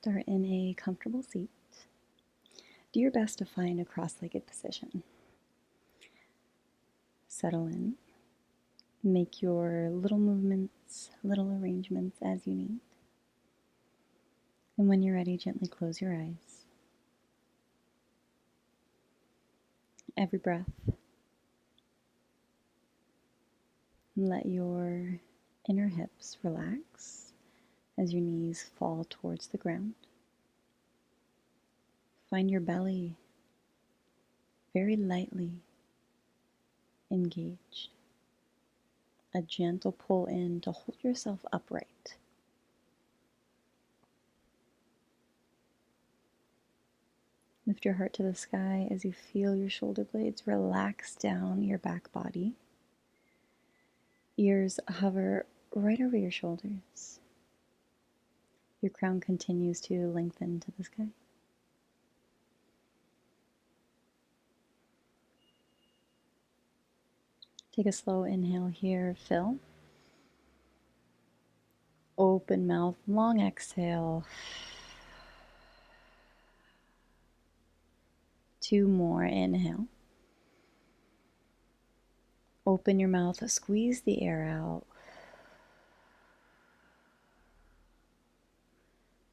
Start in a comfortable seat. Do your best to find a cross-legged position. Settle in. Make your little movements, little arrangements as you need. And when you're ready, gently close your eyes. Every breath, let your inner hips relax as your knees fall towards the ground. Find your belly very lightly engaged. A gentle pull in to hold yourself upright. Lift your heart to the sky as you feel your shoulder blades relax down your back body. Ears hover right over your shoulders. Your crown continues to lengthen to the sky. Take a slow inhale here, fill. Open mouth, long exhale. 2 more, inhale. Open your mouth, squeeze the air out.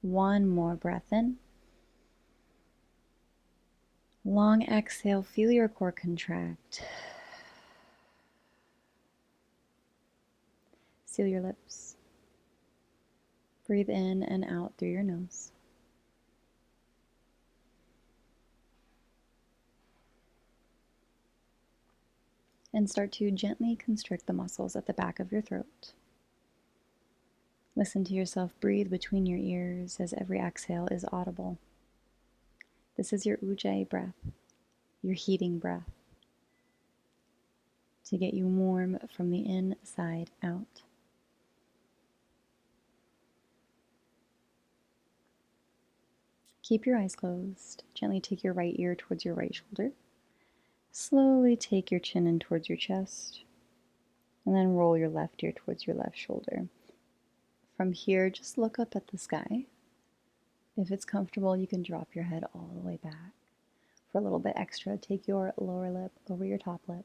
1 more breath in. Long exhale, feel your core contract. Seal your lips. Breathe in and out through your nose. And start to gently constrict the muscles at the back of your throat. Listen to yourself breathe between your ears as every exhale is audible. This is your Ujjayi breath, your heating breath, to get you warm from the inside out. Keep your eyes closed. Gently take your right ear towards your right shoulder. Slowly take your chin in towards your chest, and then roll your left ear towards your left shoulder. From here, just look up at the sky. If it's comfortable, you can drop your head all the way back. For a little bit extra, take your lower lip over your top lip.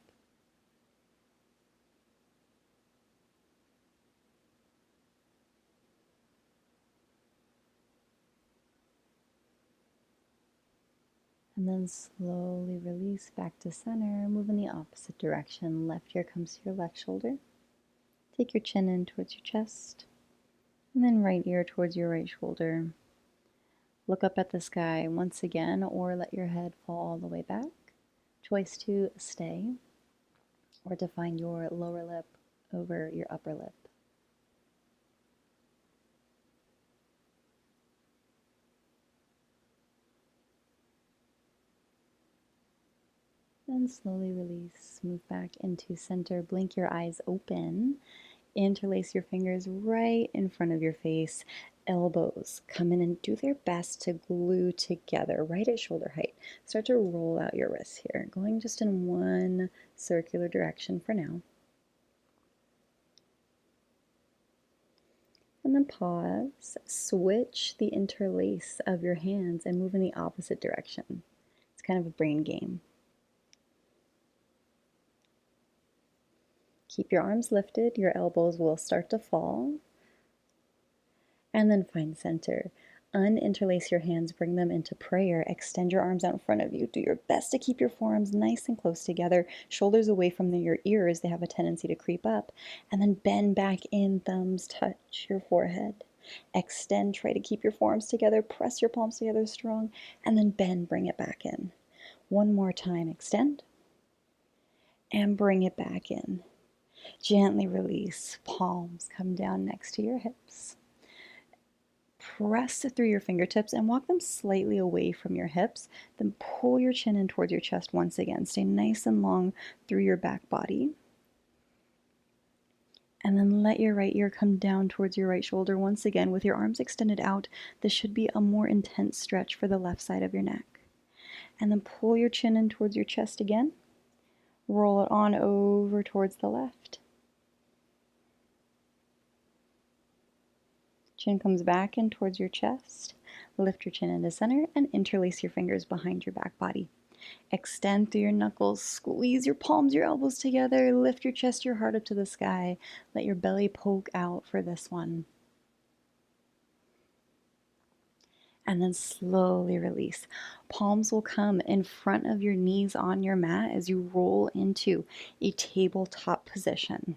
And then slowly release back to center. Move in the opposite direction. Left ear comes to your left shoulder. Take your chin in towards your chest. And then right ear towards your right shoulder. Look up at the sky once again, or let your head fall all the way back. Choice to stay, or to find your lower lip over your upper lip. Then slowly release, move back into center, blink your eyes open, interlace your fingers right in front of your face, elbows come in and do their best to glue together right at shoulder height. Start to roll out your wrists here, going just in one circular direction for now. And then pause, switch the interlace of your hands and move in the opposite direction. It's kind of a brain game. Keep your arms lifted, your elbows will start to fall. And then find center. Uninterlace your hands, bring them into prayer. Extend your arms out in front of you. Do your best to keep your forearms nice and close together. Shoulders away from your ears, they have a tendency to creep up. And then bend back in, thumbs touch your forehead. Extend, try to keep your forearms together. Press your palms together strong. And then bend, bring it back in. One more time, extend. And bring it back in. Gently release, palms come down next to your hips. Press through your fingertips and walk them slightly away from your hips. Then pull your chin in towards your chest once again. Stay nice and long through your back body. And then let your right ear come down towards your right shoulder once again with your arms extended out. This should be a more intense stretch for the left side of your neck. And then pull your chin in towards your chest again. Roll it on over towards the left. Chin comes back in towards your chest. Lift your chin into center and interlace your fingers behind your back body. Extend through your knuckles, squeeze your palms, your elbows together, lift your chest, your heart up to the sky. Let your belly poke out for this one. And then slowly release. Palms will come in front of your knees on your mat as you roll into a tabletop position.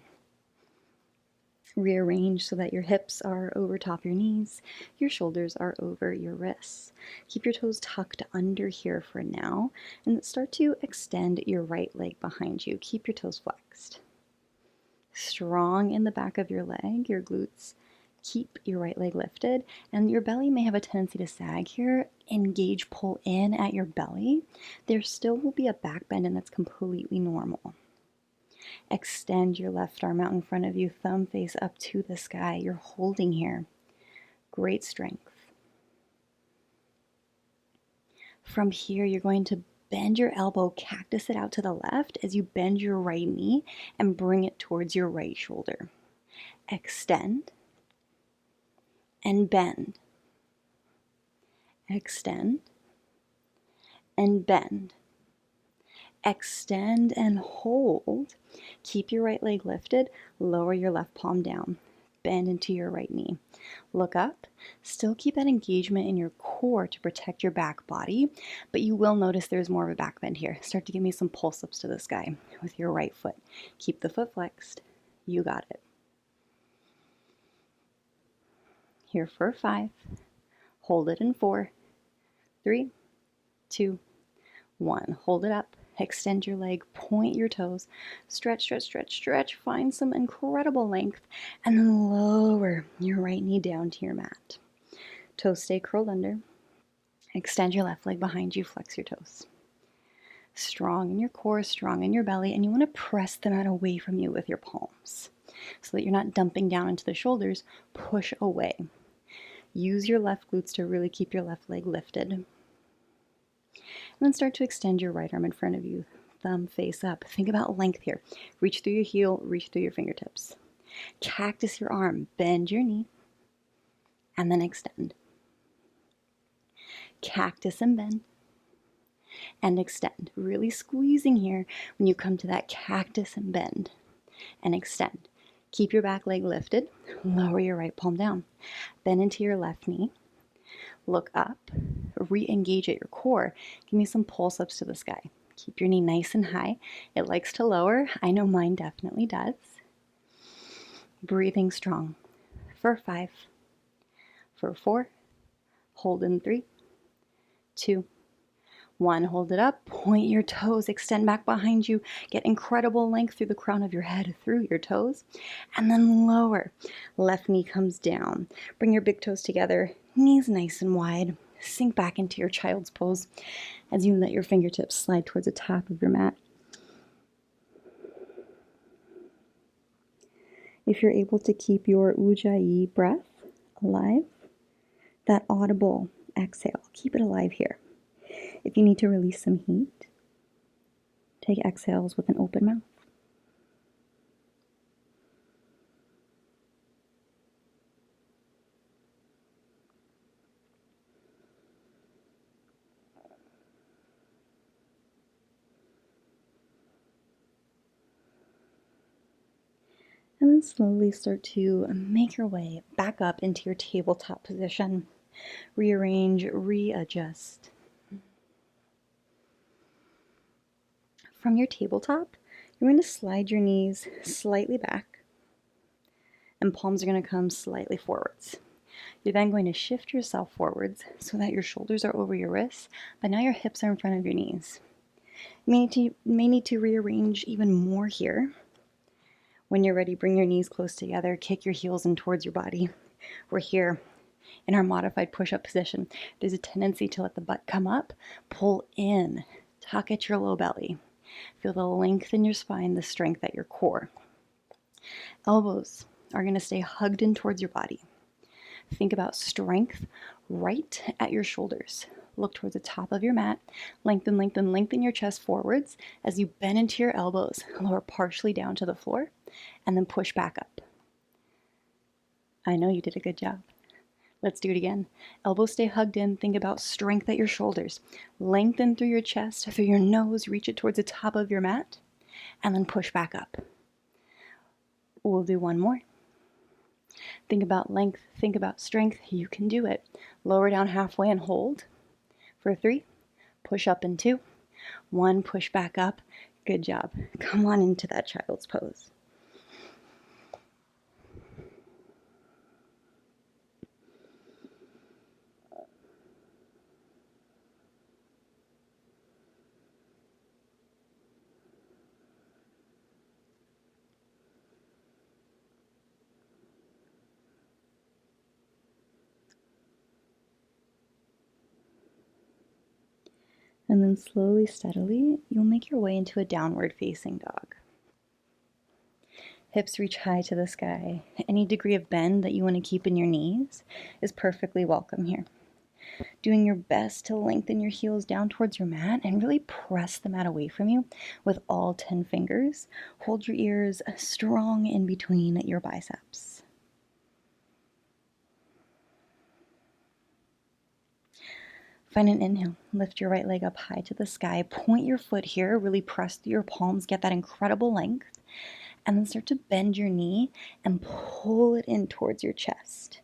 Rearrange so that your hips are over top your knees, your shoulders are over your wrists. Keep your toes tucked under here for now, and start to extend your right leg behind you. Keep your toes flexed. Strong in the back of your leg, your glutes. Keep your right leg lifted, and your belly may have a tendency to sag here. Engage, pull in at your belly. There still will be a back bend, and that's completely normal. Extend your left arm out in front of you, thumb face up to the sky. You're holding here. Great strength. From here, you're going to bend your elbow, cactus it out to the left as you bend your right knee and bring it towards your right shoulder. Extend and bend. Extend and bend. Extend and hold. Keep your right leg lifted. Lower your left palm down. Bend into your right knee. Look up. Still keep that engagement in your core to protect your back body, but you will notice there's more of a back bend here. Start to give me some pulse ups to the sky with your right foot. Keep the foot flexed. You got it. Here for 5. Hold it in 4, 3, 2, 1. Hold it up. Extend your leg, point your toes, stretch, stretch, stretch, stretch. Find some incredible length, and then lower your right knee down to your mat. Toes stay curled under. Extend your left leg behind you, flex your toes. Strong in your core, strong in your belly, and you want to press the mat away from you with your palms so that you're not dumping down into the shoulders. Push away. Use your left glutes to really keep your left leg lifted. And then start to extend your right arm in front of you, thumb face up. Think about length here. Reach through your heel, reach through your fingertips. Cactus your arm, bend your knee, and then extend. Cactus and bend, and extend. Really squeezing here when you come to that cactus and bend, and extend. Keep your back leg lifted, lower your right palm down. Bend into your left knee. Look up, re-engage at your core. Give me some pulse ups to the sky. Keep your knee nice and high. It likes to lower. I know mine definitely does. Breathing strong. For 5, for 4, hold in 3, 2, 1. Hold it up, point your toes, extend back behind you, get incredible length through the crown of your head, through your toes, and then lower. Left knee comes down. Bring your big toes together, knees nice and wide. Sink back into your child's pose as you let your fingertips slide towards the top of your mat. If you're able to keep your Ujjayi breath alive, that audible exhale, keep it alive here. If you need to release some heat, take exhales with an open mouth. And then slowly start to make your way back up into your tabletop position. Rearrange, readjust. From your tabletop, you're going to slide your knees slightly back, and palms are going to come slightly forwards. You're then going to shift yourself forwards so that your shoulders are over your wrists, but now your hips are in front of your knees. You may need to rearrange even more here. When you're ready, bring your knees close together, kick your heels in towards your body. We're here in our modified push-up position. There's a tendency to let the butt come up, pull in, tuck at your low belly. Feel the length in your spine, the strength at your core. Elbows are going to stay hugged in towards your body. Think about strength right at your shoulders. Look towards the top of your mat. Lengthen, lengthen, lengthen your chest forwards as you bend into your elbows. Lower partially down to the floor and then push back up. I know you did a good job. Let's do it again. Elbows stay hugged in. Think about strength at your shoulders. Lengthen through your chest, through your nose. Reach it towards the top of your mat. And then push back up. We'll do one more. Think about length. Think about strength. You can do it. Lower down halfway and hold. For 3. Push up in 2. 1. Push back up. Good job. Come on into that child's pose. And then slowly, steadily, you'll make your way into a downward facing dog. Hips reach high to the sky. Any degree of bend that you want to keep in your knees is perfectly welcome here. Doing your best to lengthen your heels down towards your mat and really press the mat away from you with all 10 fingers. Hold your ears strong in between your biceps. Find an inhale. Lift your right leg up high to the sky. Point your foot here. Really press through your palms. Get that incredible length. And then start to bend your knee and pull it in towards your chest.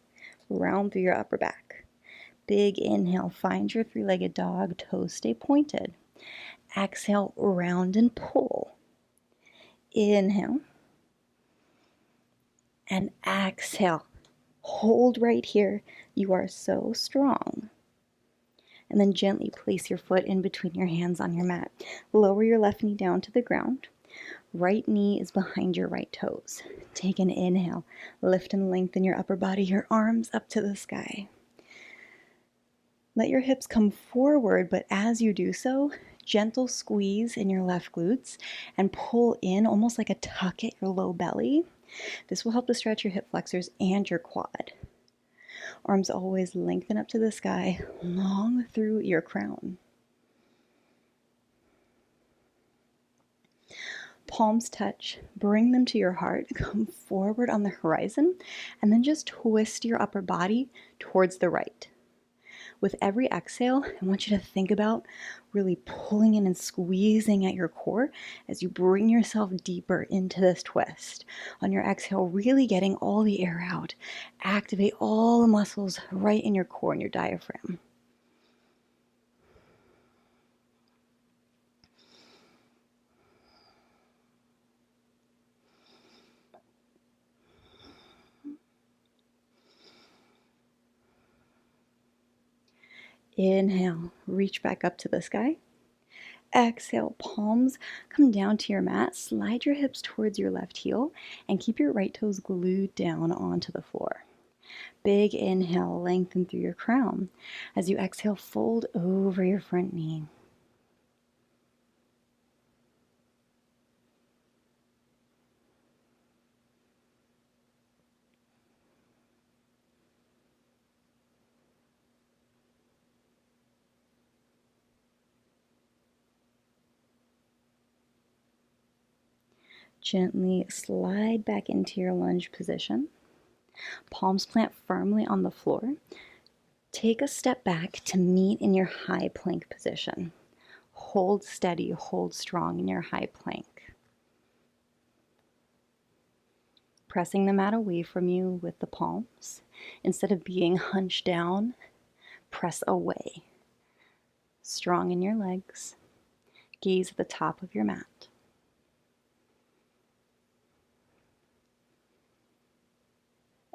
Round through your upper back. Big inhale. Find your 3-legged dog. Toes stay pointed. Exhale, round and pull. Inhale. And exhale. Hold right here. You are so strong. And then gently place your foot in between your hands on your mat. Lower your left knee down to the ground. Right knee is behind your right toes. Take an inhale. Lift and lengthen your upper body, your arms up to the sky. Let your hips come forward, but as you do so, gentle squeeze in your left glutes and pull in almost like a tuck at your low belly. This will help to stretch your hip flexors and your quad. Arms always lengthen up to the sky, long through your crown. Palms touch, bring them to your heart, come forward on the horizon, and then just twist your upper body towards the right. With every exhale, I want you to think about really pulling in and squeezing at your core as you bring yourself deeper into this twist. On your exhale, really getting all the air out. Activate all the muscles right in your core and your diaphragm. Inhale, reach back up to the sky. Exhale, palms come down to your mat. Slide your hips towards your left heel and keep your right toes glued down onto the floor. Big inhale, lengthen through your crown. As you exhale, fold over your front knee. Gently slide back into your lunge position. Palms plant firmly on the floor. Take a step back to meet in your high plank position. Hold steady, hold strong in your high plank. Pressing the mat away from you with the palms. Instead of being hunched down, press away. Strong in your legs. Gaze at the top of your mat.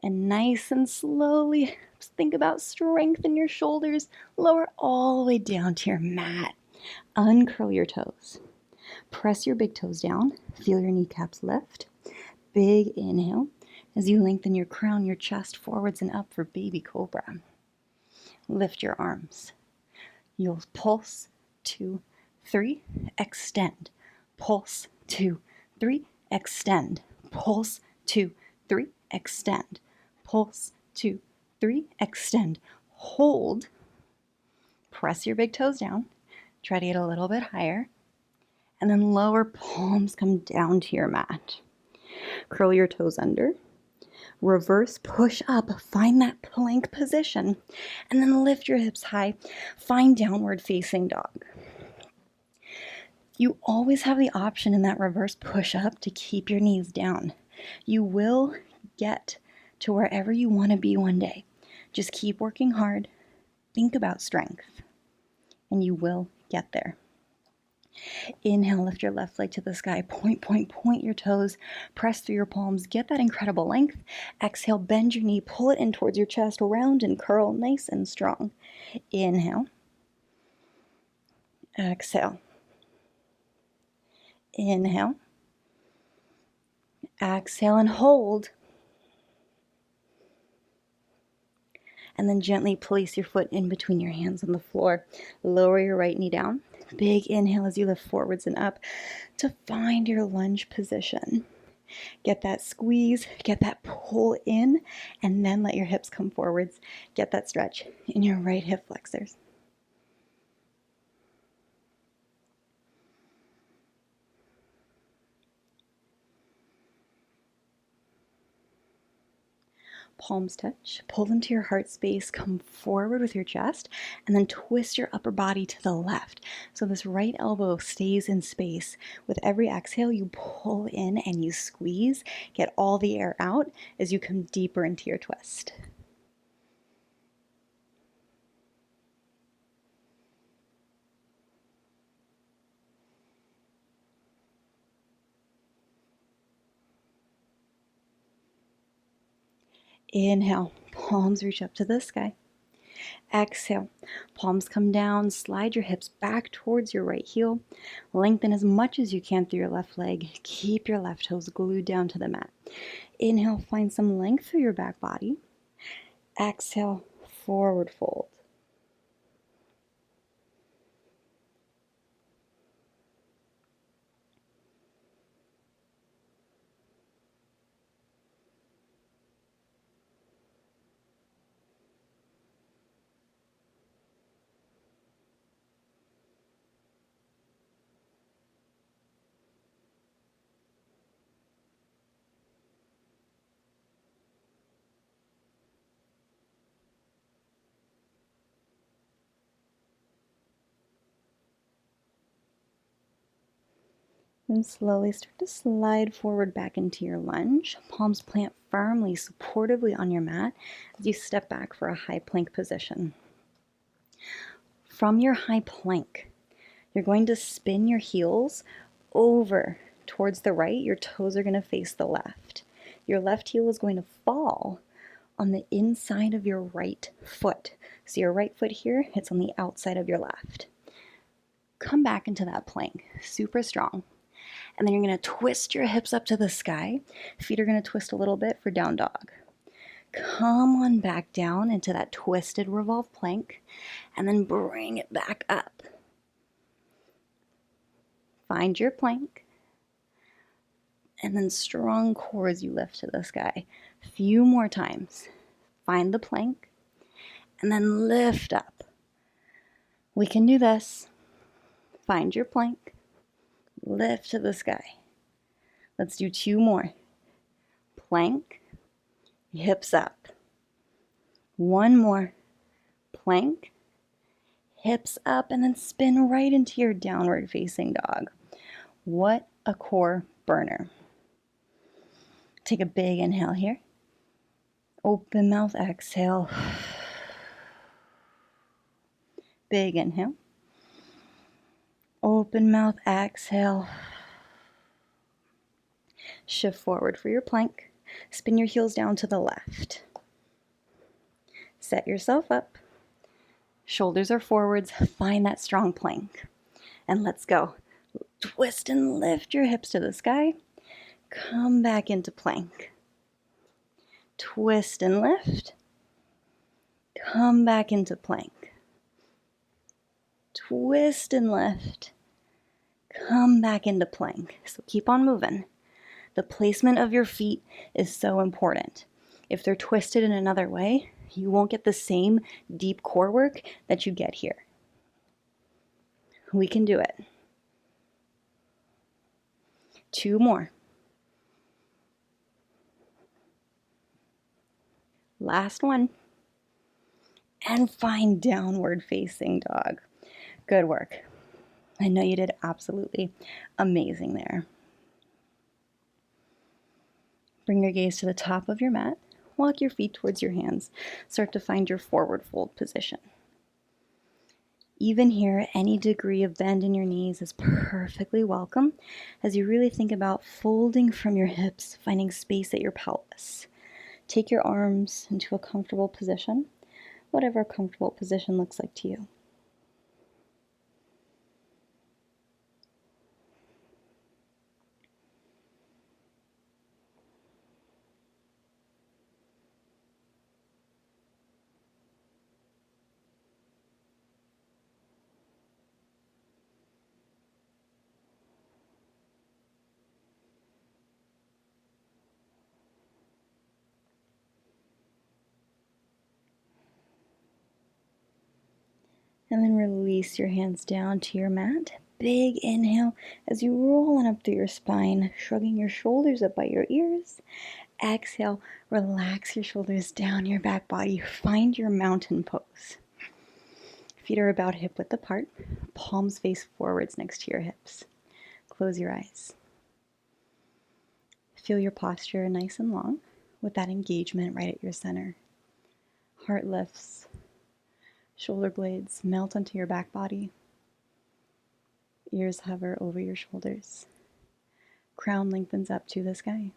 And nice and slowly, just think about strength in your shoulders. Lower all the way down to your mat. Uncurl your toes. Press your big toes down. Feel your kneecaps lift. Big inhale as you lengthen your crown, your chest forwards and up for baby cobra. Lift your arms. You'll pulse, 2, 3, extend. Pulse, 2, 3, extend. Pulse, 2, 3, extend. Pulse, 2, 3, extend. Hold. Press your big toes down. Try to get a little bit higher. And then lower palms come down to your mat. Curl your toes under. Reverse push up, find that plank position, and then lift your hips high. Find downward facing dog. You always have the option in that reverse push up to keep your knees down. You will get to wherever you want to be one day. Just keep working hard. Think about strength, and you will get there. Inhale, lift your left leg to the sky. Point your toes. Press through your palms. Get that incredible length. Exhale, bend your knee. Pull it in towards your chest. Round and curl, nice and strong. Inhale. Exhale. Inhale. Exhale and hold. And then gently place your foot in between your hands on the floor. Lower your right knee down. Big inhale as you lift forwards and up to find your lunge position. Get that squeeze, get that pull in, and then let your hips come forwards. Get that stretch in your right hip flexors. Palms touch, pull them to your heart space, come forward with your chest, and then twist your upper body to the left. So this right elbow stays in space. With every exhale, you pull in and you squeeze. Get all the air out as you come deeper into your twist. Inhale, palms reach up to the sky. Exhale, palms come down, slide your hips back towards your right heel. Lengthen as much as you can through your left leg. Keep your left toes glued down to the mat. Inhale, find some length through your back body. Exhale, forward fold. Then slowly start to slide forward back into your lunge. Palms plant firmly, supportively on your mat as you step back for a high plank position. From your high plank, you're going to spin your heels over towards the right. Your toes are going to face the left. Your left heel is going to fall on the inside of your right foot. So your right foot here hits on the outside of your left. Come back into that plank, super strong. And then you're going to twist your hips up to the sky. Feet are going to twist a little bit for down dog. Come on back down into that twisted revolve plank, and then bring it back up. Find your plank, and then strong core as you lift to the sky. A few more times. Find the plank, and then lift up. We can do this. Find your plank, lift to the sky. Let's do 2 more. Plank, hips up. 1 more. Plank, hips up, and then spin right into your downward facing dog. What a core burner. Take a big inhale here. Open mouth, exhale. Big inhale. Open mouth, exhale. Shift forward for your plank. Spin your heels down to the left. Set yourself up. Shoulders are forwards. Find that strong plank. And let's go. Twist and lift your hips to the sky. Come back into plank. Twist and lift. Come back into plank. Twist and lift. Come back into plank. So keep on moving. The placement of your feet is so important. If they're twisted in another way, you won't get the same deep core work that you get here. We can do it. 2 more. Last one. And find downward facing dog. Good work. I know you did absolutely amazing there. Bring your gaze to the top of your mat. Walk your feet towards your hands. Start to find your forward fold position. Even here, any degree of bend in your knees is perfectly welcome as you really think about folding from your hips, finding space at your pelvis. Take your arms into a comfortable position, whatever a comfortable position looks like to you. And then release your hands down to your mat. Big inhale as you roll on up through your spine, shrugging your shoulders up by your ears. Exhale, relax your shoulders down your back body. Find your mountain pose. Feet are about hip width apart. Palms face forwards next to your hips. Close your eyes. Feel your posture nice and long with that engagement right at your center. Heart lifts. Shoulder blades melt onto your back body. Ears hover over your shoulders. Crown lengthens up to the sky.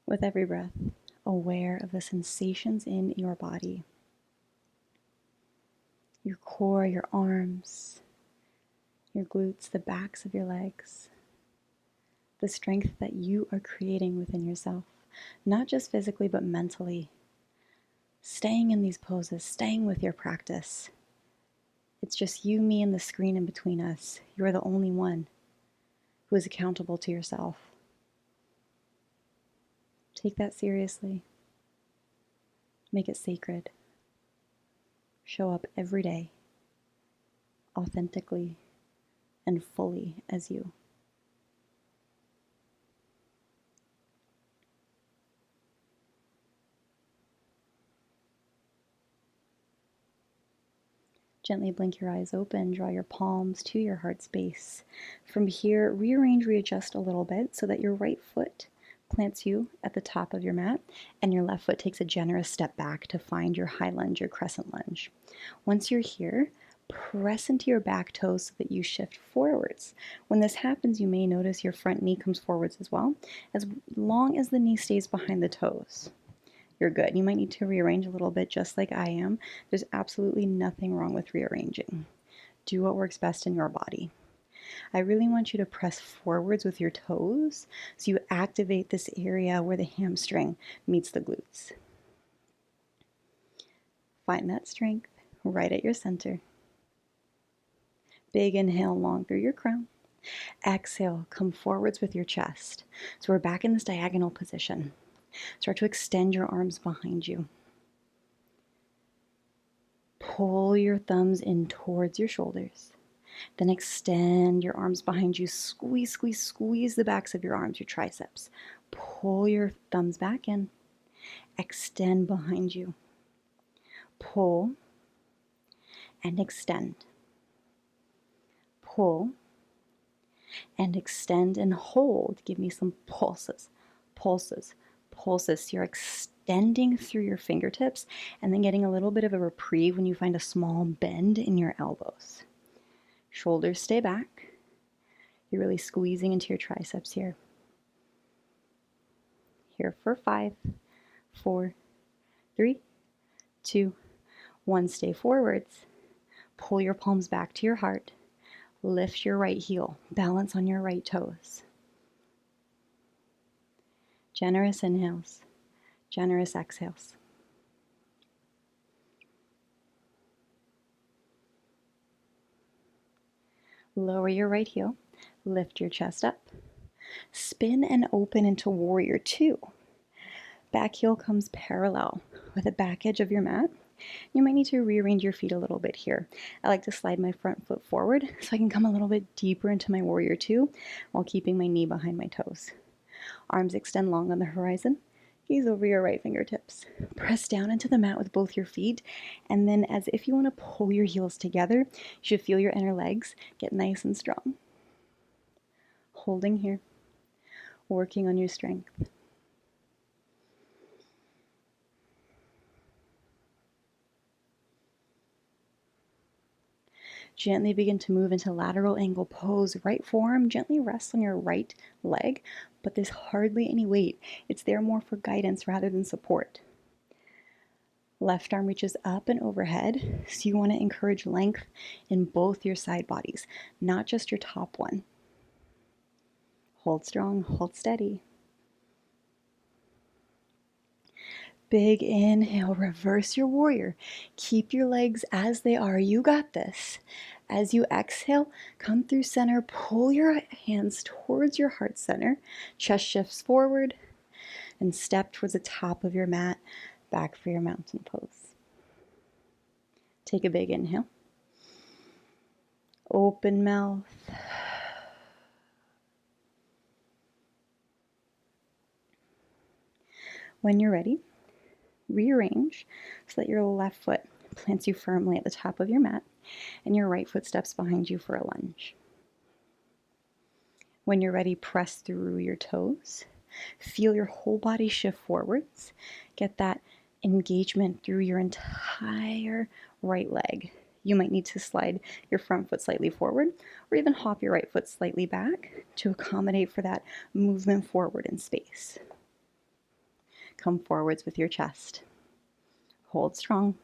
With every breath, aware of the sensations in your body. Your core, your arms, your glutes, the backs of your legs. The strength that you are creating within yourself, not just physically, but mentally. Staying in these poses, staying with your practice. It's just you, me, and the screen in between us. You're the only one who is accountable to yourself. Take that seriously. Make it sacred. Show up every day, authentically and fully as you. Gently blink your eyes open, draw your palms to your heart space. From here, readjust a little bit so that your right foot plants you at the top of your mat and your left foot takes a generous step back to find your high lunge, your crescent lunge. Once you're here, press into your back toes so that you shift forwards. When this happens, you may notice your front knee comes forwards as well, as long as the knee stays behind the toes. You're good. You might need to rearrange a little bit just like I am. There's absolutely nothing wrong with rearranging. Do what works best in your body. I really want you to press forwards with your toes so you activate this area where the hamstring meets the glutes. Find that strength right at your center. Big inhale long through your crown. Exhale, come forwards with your chest. So we're back in this diagonal position. Start to extend your arms behind you. Pull your thumbs in towards your shoulders. Then extend your arms behind you. Squeeze, squeeze, squeeze the backs of your arms, your triceps. Pull your thumbs back in. Extend behind you. Pull and extend. Pull and extend and hold. Give me some pulses, pulses, pulses. You're extending through your fingertips and then getting a little bit of a reprieve when you find a small bend in your elbows. Shoulders stay back. You're really squeezing into your triceps here. Here for 5, 4, 3, 2, 1. Stay forwards. Pull your palms back to your heart. Lift your right heel. Balance on your right toes. Generous inhales. Generous exhales. Lower your right heel. Lift your chest up. Spin and open into Warrior 2. Back heel comes parallel with the back edge of your mat. You might need to rearrange your feet a little bit here. I like to slide my front foot forward so I can come a little bit deeper into my warrior two while keeping my knee behind my toes. Arms extend long on the horizon. Gaze over your right fingertips. Press down into the mat with both your feet, and then as if you want to pull your heels together, you should feel your inner legs get nice and strong. Holding here, working on your strength. Gently begin to move into lateral angle pose. Right forearm gently rests on your right leg, but there's hardly any weight. It's there more for guidance rather than support. Left arm reaches up and overhead, so you want to encourage length in both your side bodies, not just your top one. Hold strong, hold steady. Big inhale, reverse your warrior. Keep your legs as they are. You got this. As you exhale, come through center, pull your hands towards your heart center. Chest shifts forward and step towards the top of your mat, back for your mountain pose. Take a big inhale. Open mouth. When you're ready, rearrange so that your left foot plants you firmly at the top of your mat and your right foot steps behind you for a lunge. When you're ready, press through your toes. Feel your whole body shift forwards. Get that engagement through your entire right leg. You might need to slide your front foot slightly forward or even hop your right foot slightly back to accommodate for that movement forward in space. Come forwards with your chest. Hold strong,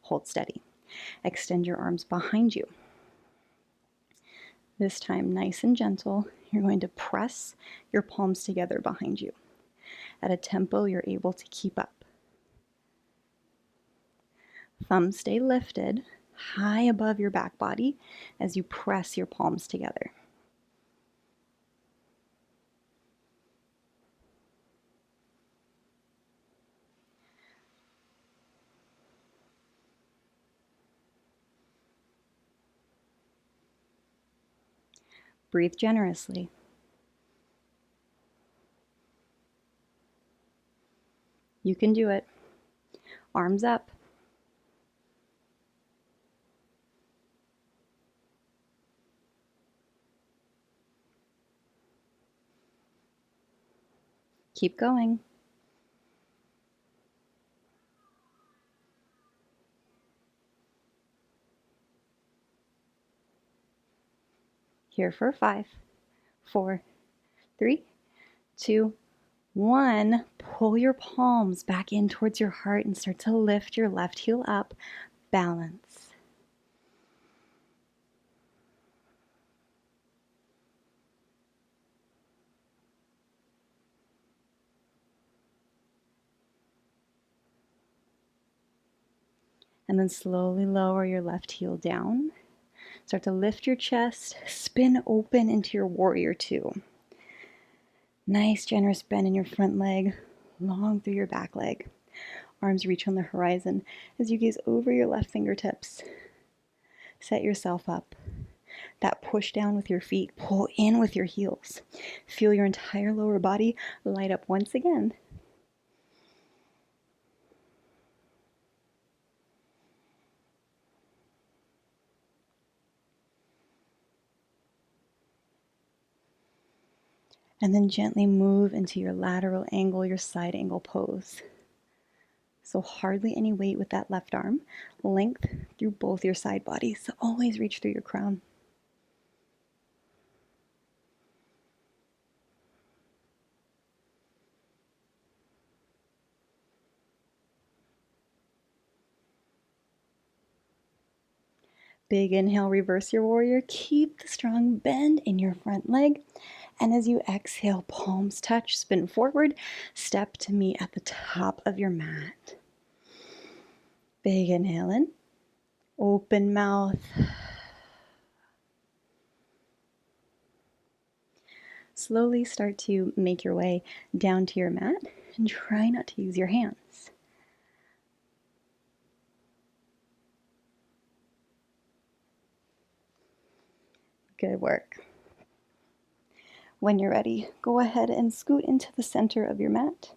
hold steady. Extend your arms behind you. This time, nice and gentle, you're going to press your palms together behind you at a tempo you're able to keep up. Thumbs stay lifted high above your back body as you press your palms together. Breathe generously. You can do it. Arms up. Keep going. Here for 5, 4, 3, 2, 1. Pull your palms back in towards your heart and start to lift your left heel up. Balance. And then slowly lower your left heel down. Start to lift your chest, spin open into your warrior two. Nice generous bend in your front leg, long through your back leg. Arms reach on the horizon as you gaze over your left fingertips. Set yourself up. That push down with your feet, pull in with your heels. Feel your entire lower body light up once again. And then gently move into your lateral angle, your side angle pose. So hardly any weight with that left arm. Length through both your side bodies. So always reach through your crown. Big inhale, reverse your warrior. Keep the strong bend in your front leg. And as you exhale, palms touch, spin forward, step to meet at the top of your mat. Big inhale in, open mouth. Slowly start to make your way down to your mat and try not to use your hands. Good work. When you're ready, go ahead and scoot into the center of your mat.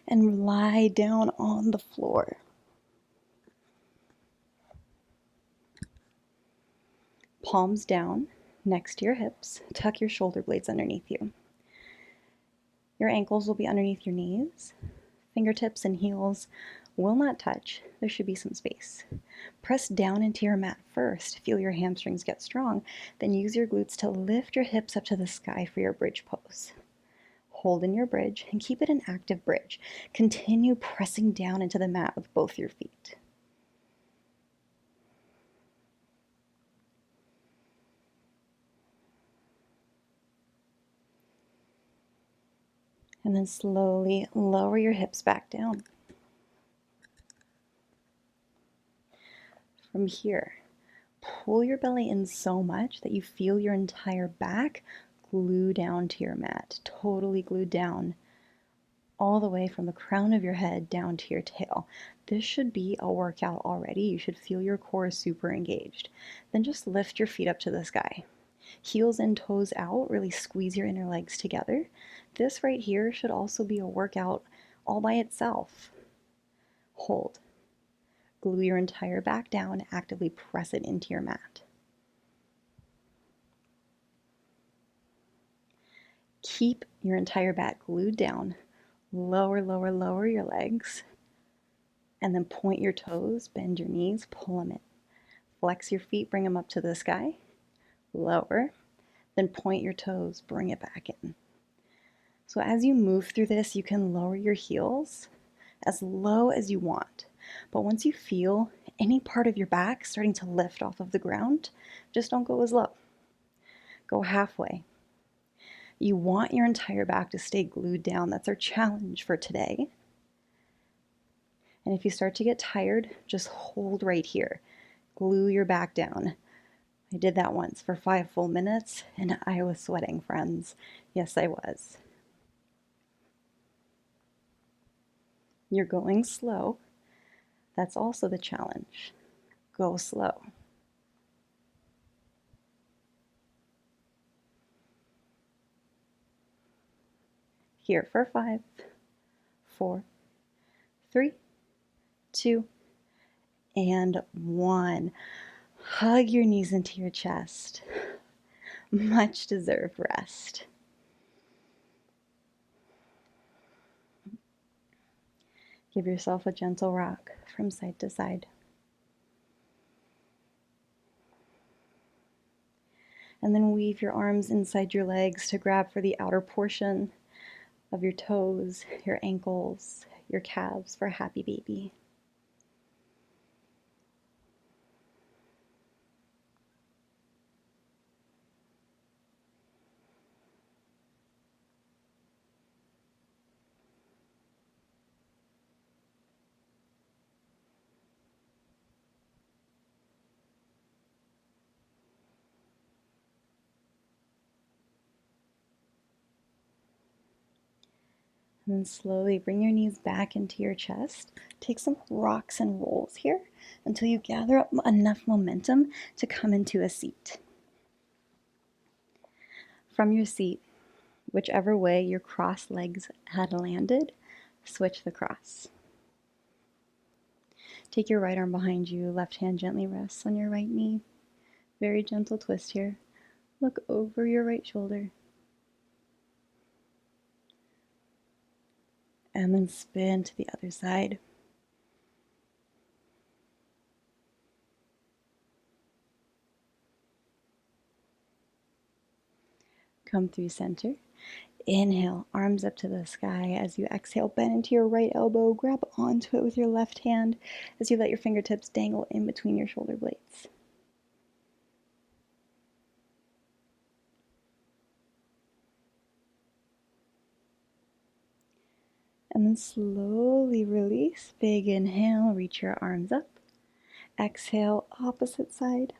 And lie down on the floor. Palms down next to your hips. Tuck your shoulder blades underneath you. Your ankles will be underneath your knees. Fingertips and heels will not touch. There should be some space. Press down into your mat first. Feel your hamstrings get strong. Then use your glutes to lift your hips up to the sky for your bridge pose. Hold in your bridge and keep it an active bridge. Continue pressing down into the mat with both your feet. And then slowly lower your hips back down. From here, pull your belly in so much that you feel your entire back glue down to your mat, totally glued down, all the way from the crown of your head down to your tail. This should be a workout already. You should feel your core super engaged. Then just lift your feet up to the sky. Heels and toes out, really squeeze your inner legs together. This right here should also be a workout all by itself. Hold. Glue your entire back down, actively press it into your mat. Keep your entire back glued down. Lower, lower, lower your legs. And then point your toes, bend your knees, pull them in. Flex your feet, bring them up to the sky. Lower. Then point your toes, bring it back in. So as you move through this, you can lower your heels as low as you want. But once you feel any part of your back starting to lift off of the ground, just don't go as low. Go halfway. You want your entire back to stay glued down. That's our challenge for today. And if you start to get tired, just hold right here. Glue your back down. I did that once for 5 full minutes, and I was sweating, friends. Yes, I was. You're going slow. That's also the challenge. Go slow. Here for 5, 4, 3, 2, and 1. Hug your knees into your chest. Much deserved rest. Give yourself a gentle rock from side to side. And then weave your arms inside your legs to grab for the outer portion of your toes, your ankles, your calves for a happy baby. And then slowly bring your knees back into your chest. Take some rocks and rolls here until you gather up enough momentum to come into a seat. From your seat, whichever way your crossed legs had landed, switch the cross. Take your right arm behind you, left hand gently rests on your right knee. Very gentle twist here. Look over your right shoulder. And then spin to the other side. Come through center. Inhale, arms up to the sky. As you exhale, bend into your right elbow. Grab onto it with your left hand as you let your fingertips dangle in between your shoulder blades. And then slowly release. Big inhale, reach your arms up. Exhale, opposite side.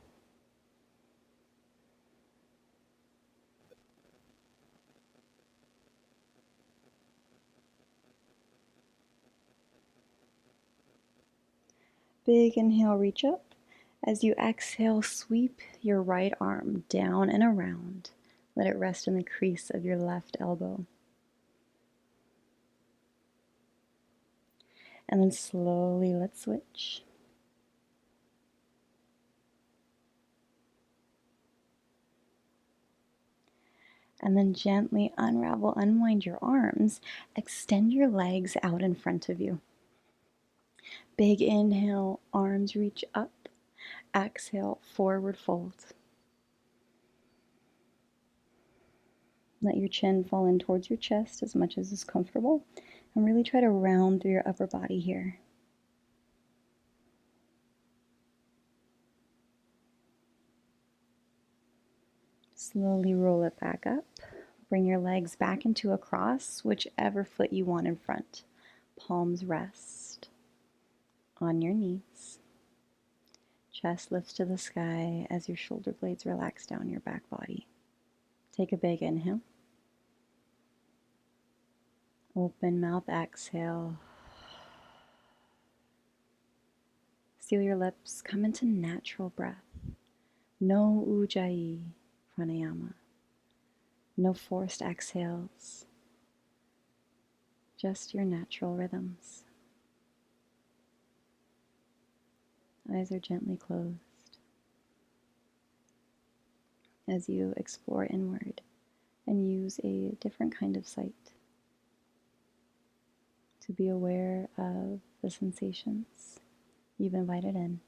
Big inhale, reach up. As you exhale, sweep your right arm down and around. Let it rest in the crease of your left elbow. And then slowly let's switch. And then gently unravel, unwind your arms. Extend your legs out in front of you. Big inhale, arms reach up. Exhale, forward fold. Let your chin fall in towards your chest as much as is comfortable. And really try to round through your upper body here. Slowly roll it back up. Bring your legs back into a cross, whichever foot you want in front. Palms rest on your knees. Chest lifts to the sky as your shoulder blades relax down your back body. Take a big inhale. Open mouth, exhale. Seal your lips, come into natural breath. No ujjayi pranayama. No forced exhales. Just your natural rhythms. Eyes are gently closed as you explore inward and use a different kind of sight to be aware of the sensations you've invited in.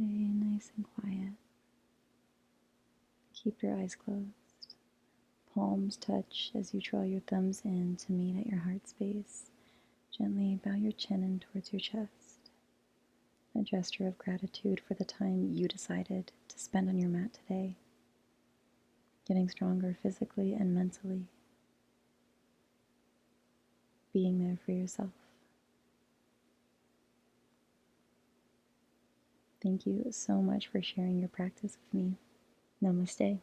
Stay nice and quiet. Keep your eyes closed. Palms touch as you draw your thumbs in to meet at your heart space. Gently bow your chin in towards your chest. A gesture of gratitude for the time you decided to spend on your mat today. Getting stronger physically and mentally. Being there for yourself. Thank you so much for sharing your practice with me. Namaste.